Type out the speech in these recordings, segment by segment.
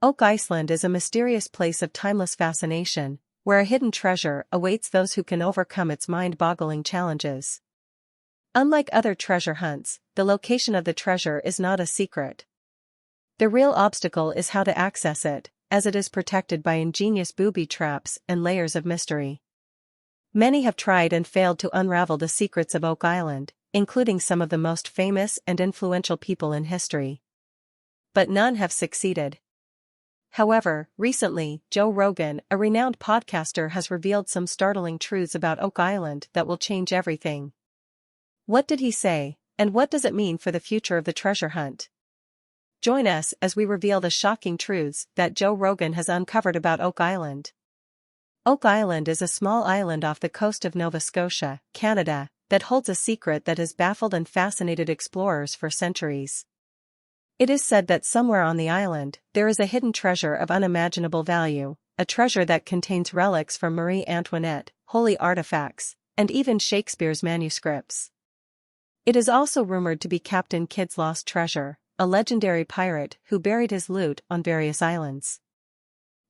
Oak Island is a mysterious place of timeless fascination, where a hidden treasure awaits those who can overcome its mind-boggling challenges. Unlike other treasure hunts, the location of the treasure is not a secret. The real obstacle is how to access it, as it is protected by ingenious booby traps and layers of mystery. Many have tried and failed to unravel the secrets of Oak Island, including some of the most famous and influential people in history. But none have succeeded. However, recently, Joe Rogan, a renowned podcaster, has revealed some startling truths about Oak Island that will change everything. What did he say, and what does it mean for the future of the treasure hunt? Join us as we reveal the shocking truths that Joe Rogan has uncovered about Oak Island. Oak Island is a small island off the coast of Nova Scotia, Canada, that holds a secret that has baffled and fascinated explorers for centuries. It is said that somewhere on the island, there is a hidden treasure of unimaginable value, a treasure that contains relics from Marie Antoinette, holy artifacts, and even Shakespeare's manuscripts. It is also rumored to be Captain Kidd's lost treasure, a legendary pirate who buried his loot on various islands.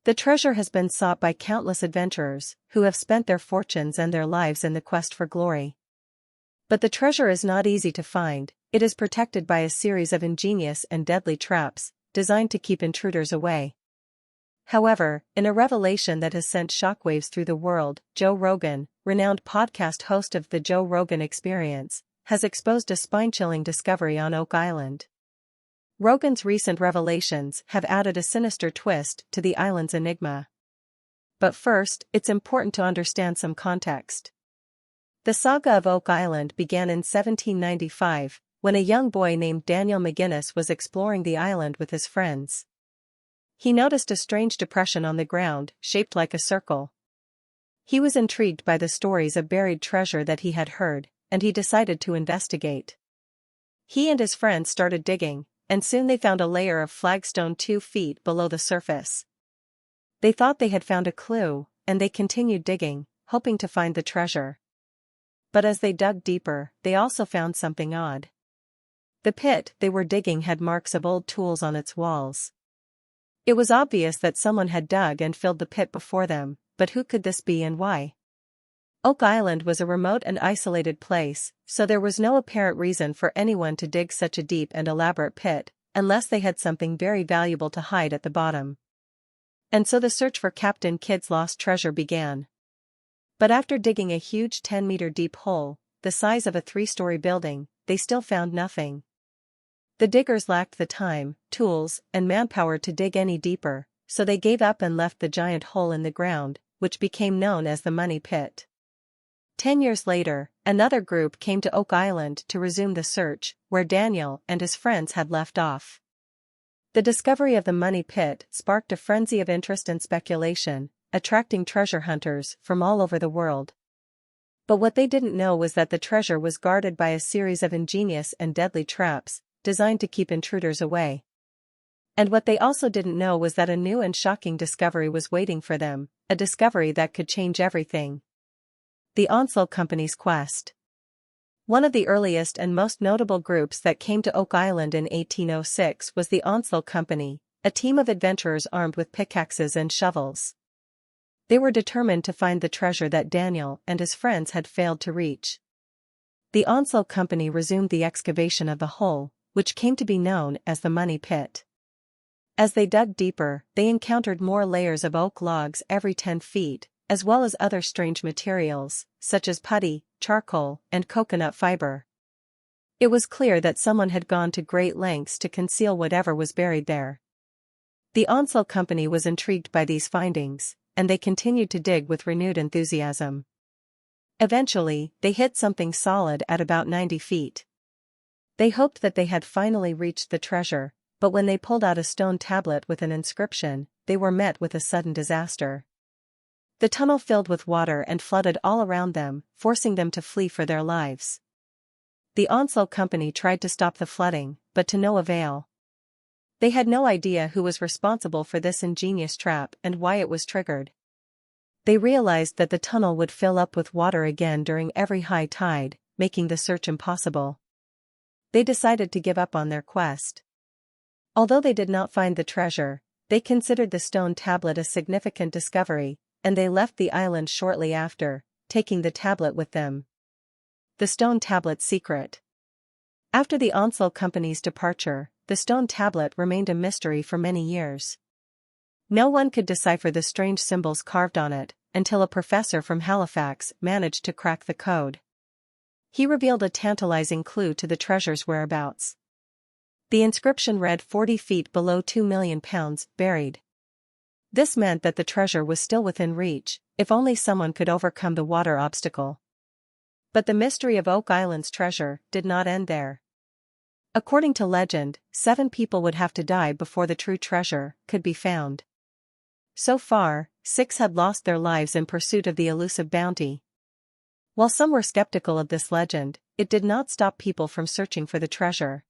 The treasure has been sought by countless adventurers, who have spent their fortunes and their lives in the quest for glory. But the treasure is not easy to find. It is protected by a series of ingenious and deadly traps, designed to keep intruders away. However, in a revelation that has sent shockwaves through the world, Joe Rogan, renowned podcast host of The Joe Rogan Experience, has exposed a spine-chilling discovery on Oak Island. Rogan's recent revelations have added a sinister twist to the island's enigma. But first, it's important to understand some context. The saga of Oak Island began in 1795, when a young boy named Daniel McGinnis was exploring the island with his friends. He noticed a strange depression on the ground, shaped like a circle. He was intrigued by the stories of buried treasure that he had heard, and he decided to investigate. He and his friends started digging, and soon they found a layer of flagstone 2 feet below the surface. They thought they had found a clue, and they continued digging, hoping to find the treasure. But as they dug deeper, they also found something odd. The pit they were digging had marks of old tools on its walls. It was obvious that someone had dug and filled the pit before them, but who could this be and why? Oak Island was a remote and isolated place, so there was no apparent reason for anyone to dig such a deep and elaborate pit, unless they had something very valuable to hide at the bottom. And so the search for Captain Kidd's lost treasure began. But after digging a huge 10-meter deep hole, the size of a 3-story building, they still found nothing. The diggers lacked the time, tools, and manpower to dig any deeper, so they gave up and left the giant hole in the ground, which became known as the Money Pit. 10 years later, another group came to Oak Island to resume the search, where Daniel and his friends had left off. The discovery of the Money Pit sparked a frenzy of interest and speculation, attracting treasure hunters from all over the world. But what they didn't know was that the treasure was guarded by a series of ingenious and deadly traps, designed to keep intruders away. And what they also didn't know was that a new and shocking discovery was waiting for them, a discovery that could change everything. The Onslow Company's quest. One of the earliest and most notable groups that came to Oak Island in 1806 was the Onslow Company, a team of adventurers armed with pickaxes and shovels. They were determined to find the treasure that Daniel and his friends had failed to reach. The Onslow Company resumed the excavation of the hole, which came to be known as the Money Pit. As they dug deeper, they encountered more layers of oak logs every 10 feet, as well as other strange materials, such as putty, charcoal, and coconut fiber. It was clear that someone had gone to great lengths to conceal whatever was buried there. The Onslow Company was intrigued by these findings, and they continued to dig with renewed enthusiasm. Eventually, they hit something solid at about 90 feet. They hoped that they had finally reached the treasure, but when they pulled out a stone tablet with an inscription, they were met with a sudden disaster. The tunnel filled with water and flooded all around them, forcing them to flee for their lives. The Onslow Company tried to stop the flooding, but to no avail. They had no idea who was responsible for this ingenious trap and why it was triggered. They realized that the tunnel would fill up with water again during every high tide, making the search impossible. They decided to give up on their quest. Although they did not find the treasure, They considered the stone tablet a significant discovery, and they left the island shortly after, taking the tablet with them. The stone tablet's secret. After the Onslow Company's departure, the stone tablet remained a mystery for many years. No one could decipher the strange symbols carved on it, until a professor from Halifax managed to crack the code. He revealed a tantalizing clue to the treasure's whereabouts. The inscription read 40 feet below 2 million pounds, buried. This meant that the treasure was still within reach, if only someone could overcome the water obstacle. But the mystery of Oak Island's treasure did not end there. According to legend, 7 people would have to die before the true treasure could be found. So far, 6 had lost their lives in pursuit of the elusive bounty. While some were skeptical of this legend, it did not stop people from searching for the treasure.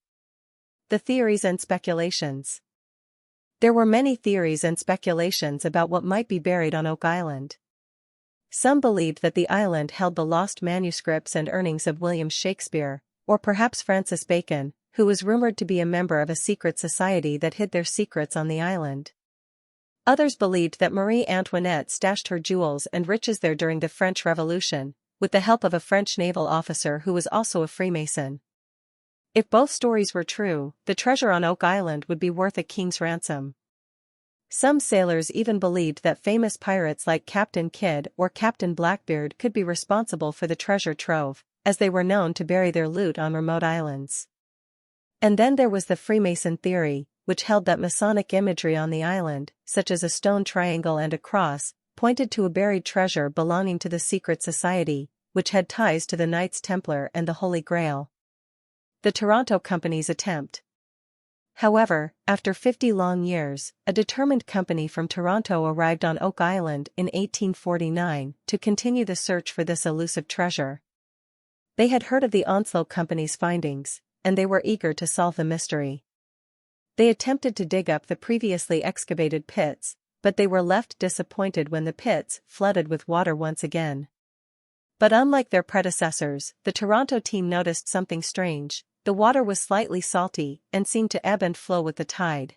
The theories and speculations. There were many theories and speculations about what might be buried on Oak Island. Some believed that the island held the lost manuscripts and earnings of William Shakespeare, or perhaps Francis Bacon, who was rumored to be a member of a secret society that hid their secrets on the island. Others believed that Marie Antoinette stashed her jewels and riches there during the French Revolution, with the help of a French naval officer who was also a Freemason. If both stories were true, the treasure on Oak Island would be worth a king's ransom. Some sailors even believed that famous pirates like Captain Kidd or Captain Blackbeard could be responsible for the treasure trove, as they were known to bury their loot on remote islands. And then there was the Freemason theory, which held that Masonic imagery on the island, such as a stone triangle and a cross, pointed to a buried treasure belonging to the secret society, which had ties to the Knights Templar and the Holy Grail. The Toronto Company's attempt. However, after 50 long years, a determined company from Toronto arrived on Oak Island in 1849 to continue the search for this elusive treasure. They had heard of the Onslow Company's findings, and they were eager to solve the mystery. They attempted to dig up the previously excavated pits, but they were left disappointed when the pits flooded with water once again. But unlike their predecessors, the Toronto team noticed something strange. The water was slightly salty and seemed to ebb and flow with the tide.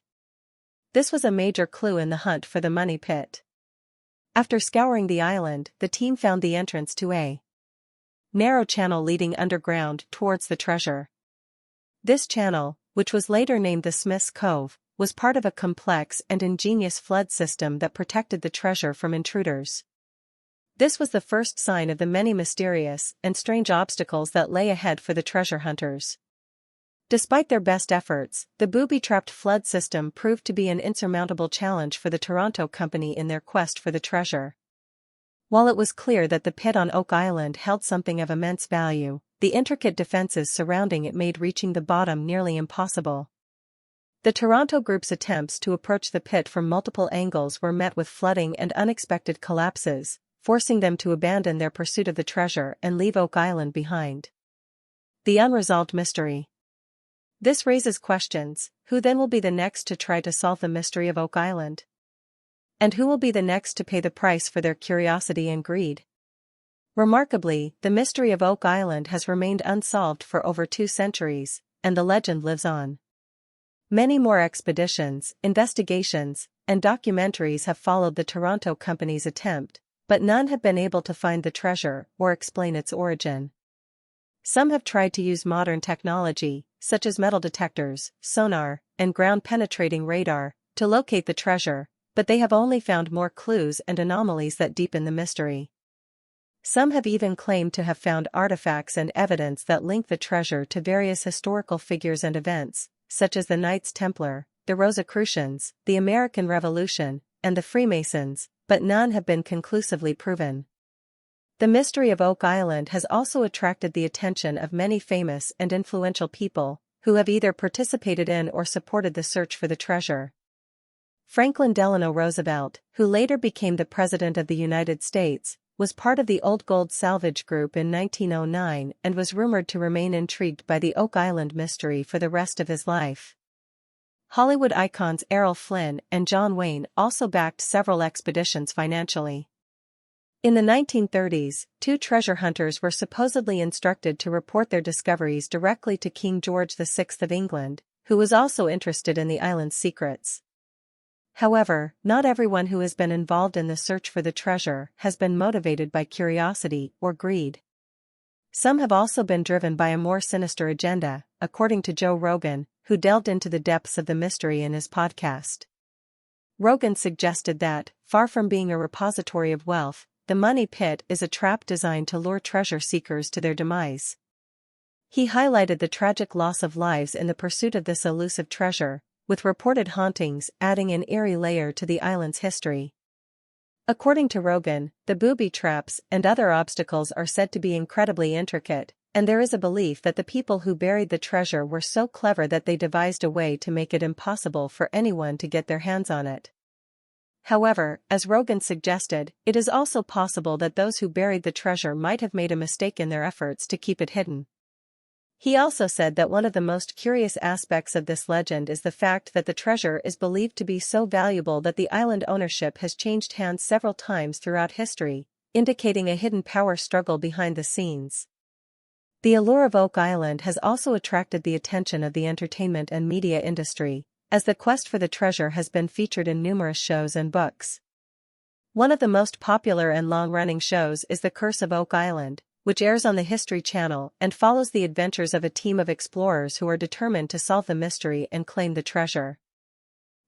This was a major clue in the hunt for the money pit. After scouring the island, the team found the entrance to a narrow channel leading underground towards the treasure. This channel, which was later named the Smith's Cove, was part of a complex and ingenious flood system that protected the treasure from intruders. This was the first sign of the many mysterious and strange obstacles that lay ahead for the treasure hunters. Despite their best efforts, the booby-trapped flood system proved to be an insurmountable challenge for the Toronto Company in their quest for the treasure. While it was clear that the pit on Oak Island held something of immense value, the intricate defenses surrounding it made reaching the bottom nearly impossible. The Toronto group's attempts to approach the pit from multiple angles were met with flooding and unexpected collapses, forcing them to abandon their pursuit of the treasure and leave Oak Island behind. The unresolved mystery. This raises questions: who then will be the next to try to solve the mystery of Oak Island? And who will be the next to pay the price for their curiosity and greed? Remarkably, the mystery of Oak Island has remained unsolved for over 2 centuries, and the legend lives on. Many more expeditions, investigations, and documentaries have followed the Toronto Company's attempt, but none have been able to find the treasure or explain its origin. Some have tried to use modern technology, such as metal detectors, sonar, and ground-penetrating radar, to locate the treasure, but they have only found more clues and anomalies that deepen the mystery. Some have even claimed to have found artifacts and evidence that link the treasure to various historical figures and events, such as the Knights Templar, the Rosicrucians, the American Revolution, and the Freemasons, but none have been conclusively proven. The mystery of Oak Island has also attracted the attention of many famous and influential people, who have either participated in or supported the search for the treasure. Franklin Delano Roosevelt, who later became the President of the United States, was part of the Old Gold Salvage Group in 1909 and was rumored to remain intrigued by the Oak Island mystery for the rest of his life. Hollywood icons Errol Flynn and John Wayne also backed several expeditions financially. In the 1930s, 2 treasure hunters were supposedly instructed to report their discoveries directly to King George VI of England, who was also interested in the island's secrets. However, not everyone who has been involved in the search for the treasure has been motivated by curiosity or greed. Some have also been driven by a more sinister agenda, according to Joe Rogan, who delved into the depths of the mystery in his podcast. Rogan suggested that, far from being a repository of wealth, the money pit is a trap designed to lure treasure seekers to their demise. He highlighted the tragic loss of lives in the pursuit of this elusive treasure, with reported hauntings adding an eerie layer to the island's history. According to Rogan, the booby traps and other obstacles are said to be incredibly intricate, and there is a belief that the people who buried the treasure were so clever that they devised a way to make it impossible for anyone to get their hands on it. However, as Rogan suggested, it is also possible that those who buried the treasure might have made a mistake in their efforts to keep it hidden. He also said that one of the most curious aspects of this legend is the fact that the treasure is believed to be so valuable that the island ownership has changed hands several times throughout history, indicating a hidden power struggle behind the scenes. The allure of Oak Island has also attracted the attention of the entertainment and media industry, as the quest for the treasure has been featured in numerous shows and books. One of the most popular and long-running shows is The Curse of Oak Island, which airs on the History Channel and follows the adventures of a team of explorers who are determined to solve the mystery and claim the treasure.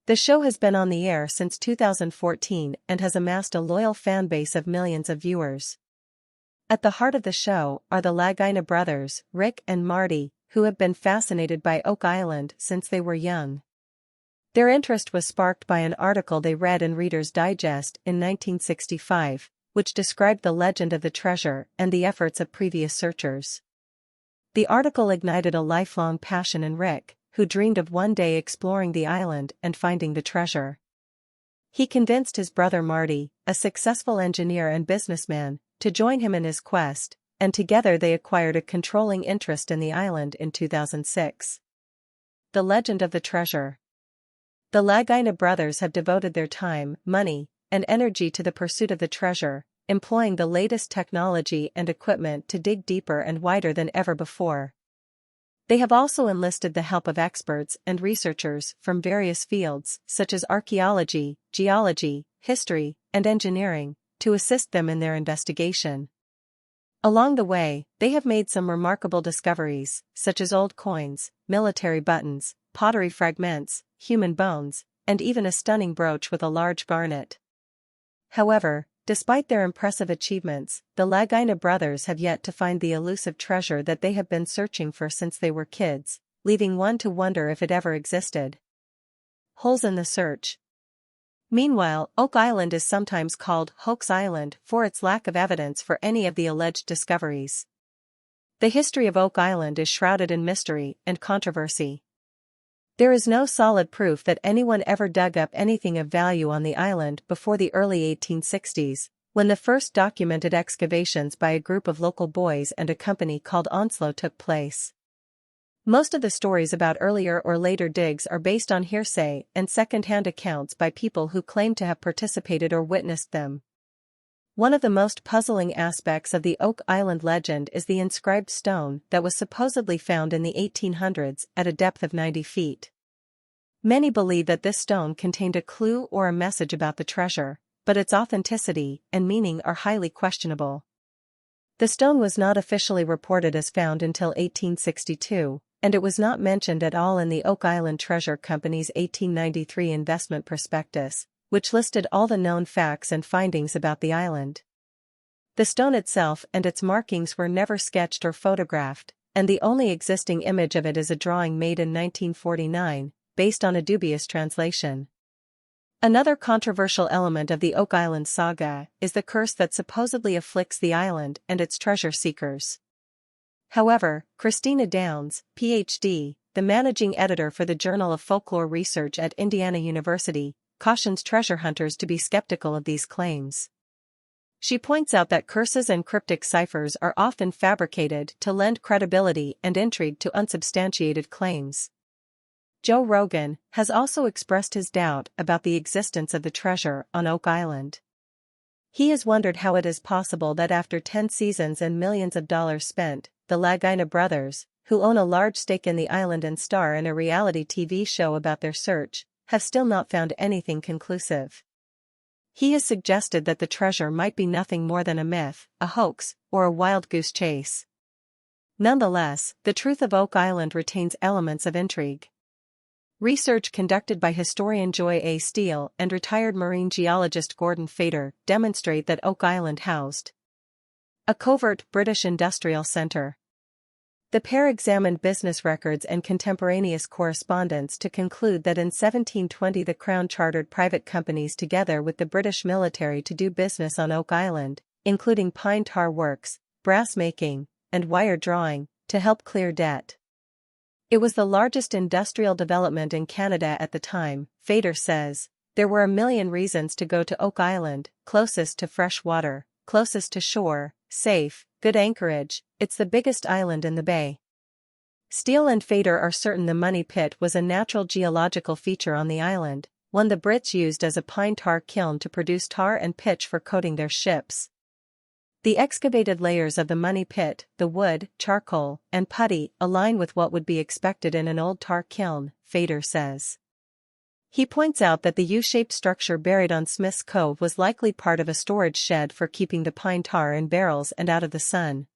The show has been on the air since 2014 and has amassed a loyal fan base of millions of viewers. At the heart of the show are the Lagina brothers, Rick and Marty, who have been fascinated by Oak Island since they were young. Their interest was sparked by an article they read in Reader's Digest in 1965, which described the legend of the treasure and the efforts of previous searchers. The article ignited a lifelong passion in Rick, who dreamed of one day exploring the island and finding the treasure. He convinced his brother Marty, a successful engineer and businessman, to join him in his quest, and together they acquired a controlling interest in the island in 2006. The legend of the treasure. The Lagina brothers have devoted their time, money, and energy to the pursuit of the treasure, employing the latest technology and equipment to dig deeper and wider than ever before. They have also enlisted the help of experts and researchers from various fields, such as archaeology, geology, history, and engineering, to assist them in their investigation. Along the way, they have made some remarkable discoveries, such as old coins, military buttons, pottery fragments, human bones, and even a stunning brooch with a large garnet. However, despite their impressive achievements, the Lagina brothers have yet to find the elusive treasure that they have been searching for since they were kids, leaving one to wonder if it ever existed. Holes in the search. Meanwhile, Oak Island is sometimes called Hoax Island for its lack of evidence for any of the alleged discoveries. The history of Oak Island is shrouded in mystery and controversy. There is no solid proof that anyone ever dug up anything of value on the island before the early 1860s, when the first documented excavations by a group of local boys and a company called Onslow took place. Most of the stories about earlier or later digs are based on hearsay and second-hand accounts by people who claim to have participated or witnessed them. One of the most puzzling aspects of the Oak Island legend is the inscribed stone that was supposedly found in the 1800s at a depth of 90 feet. Many believe that this stone contained a clue or a message about the treasure, but its authenticity and meaning are highly questionable. The stone was not officially reported as found until 1862, and it was not mentioned at all in the Oak Island Treasure Company's 1893 investment prospectus, which listed all the known facts and findings about the island. The stone itself and its markings were never sketched or photographed, and the only existing image of it is a drawing made in 1949, based on a dubious translation. Another controversial element of the Oak Island saga is the curse that supposedly afflicts the island and its treasure seekers. However, Christina Downs, Ph.D., the managing editor for the Journal of Folklore Research at Indiana University, cautions treasure hunters to be skeptical of these claims. She points out that curses and cryptic ciphers are often fabricated to lend credibility and intrigue to unsubstantiated claims. Joe Rogan has also expressed his doubt about the existence of the treasure on Oak Island. He has wondered how it is possible that after 10 seasons and millions of dollars spent, the Lagina brothers, who own a large stake in the island and star in a reality TV show about their search, have still not found anything conclusive. He has suggested that the treasure might be nothing more than a myth, a hoax, or a wild goose chase. Nonetheless, the truth of Oak Island retains elements of intrigue. Research conducted by historian Joy A. Steele and retired marine geologist Gordon Fader demonstrate that Oak Island housed a covert British industrial centre. The pair examined business records and contemporaneous correspondence to conclude that in 1720 the Crown chartered private companies together with the British military to do business on Oak Island, including pine tar works, brass making, and wire drawing, to help clear debt. It was the largest industrial development in Canada at the time, Fader says. There were a million reasons to go to Oak Island, closest to fresh water, closest to shore, safe, good anchorage, it's the biggest island in the bay. Steele and Fader are certain the Money Pit was a natural geological feature on the island, one the Brits used as a pine tar kiln to produce tar and pitch for coating their ships. The excavated layers of the Money Pit, the wood, charcoal, and putty, align with what would be expected in an old tar kiln, Fader says. He points out that the U-shaped structure buried on Smith's Cove was likely part of a storage shed for keeping the pine tar in barrels and out of the sun.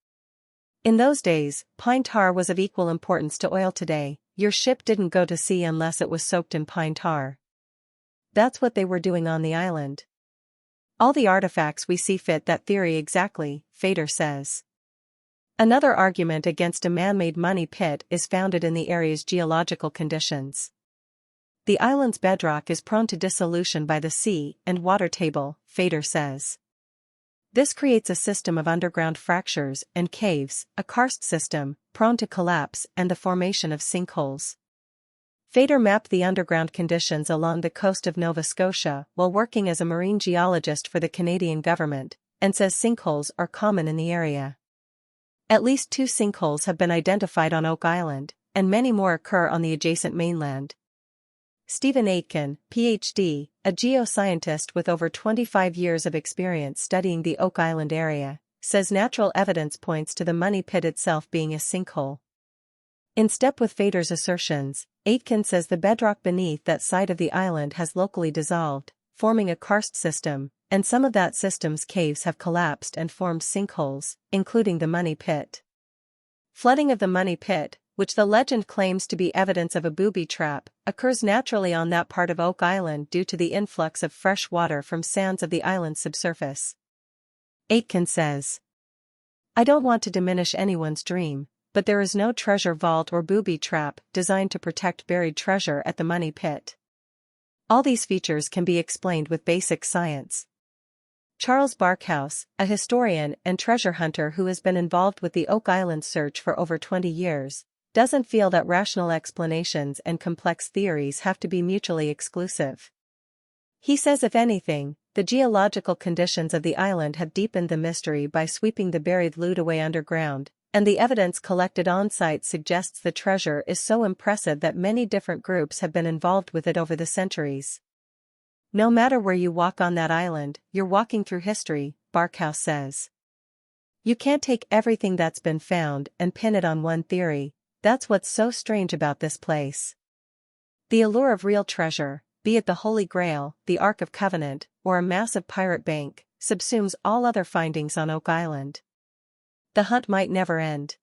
In those days, pine tar was of equal importance to oil today. Your ship didn't go to sea unless it was soaked in pine tar. That's what they were doing on the island. All the artifacts we see fit that theory exactly, Fader says. Another argument against a man-made Money Pit is founded in the area's geological conditions. The island's bedrock is prone to dissolution by the sea and water table, Fader says. This creates a system of underground fractures and caves, a karst system, prone to collapse and the formation of sinkholes. Fader mapped the underground conditions along the coast of Nova Scotia while working as a marine geologist for the Canadian government, and says sinkholes are common in the area. At least 2 sinkholes have been identified on Oak Island, and many more occur on the adjacent mainland. Stephen Aitken, Ph.D., a geoscientist with over 25 years of experience studying the Oak Island area, says natural evidence points to the Money Pit itself being a sinkhole. In step with Fader's assertions, Aitken says the bedrock beneath that side of the island has locally dissolved, forming a karst system, and some of that system's caves have collapsed and formed sinkholes, including the Money Pit. Flooding of the Money Pit, which the legend claims to be evidence of a booby trap, occurs naturally on that part of Oak Island due to the influx of fresh water from sands of the island's subsurface. Aitken says, I don't want to diminish anyone's dream, but there is no treasure vault or booby trap designed to protect buried treasure at the Money Pit. All these features can be explained with basic science. Charles Barkhouse, a historian and treasure hunter who has been involved with the Oak Island search for over 20 years, doesn't feel that rational explanations and complex theories have to be mutually exclusive. He says if anything, the geological conditions of the island have deepened the mystery by sweeping the buried loot away underground, and the evidence collected on-site suggests the treasure is so impressive that many different groups have been involved with it over the centuries. No matter where you walk on that island, you're walking through history, Barkhouse says. You can't take everything that's been found and pin it on one theory. That's what's so strange about this place. The allure of real treasure, be it the Holy Grail, the Ark of Covenant, or a massive pirate bank, subsumes all other findings on Oak Island. The hunt might never end.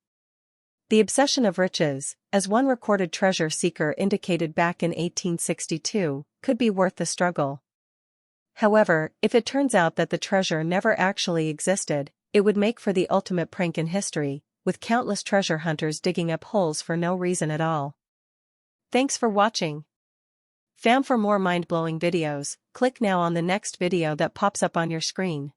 The obsession of riches, as one recorded treasure seeker indicated back in 1862, could be worth the struggle. However, if it turns out that the treasure never actually existed, it would make for the ultimate prank in history, with countless treasure hunters digging up holes for no reason at all. Thanks for watching. Fam, for more mind-blowing videos, click now on the next video that pops up on your screen.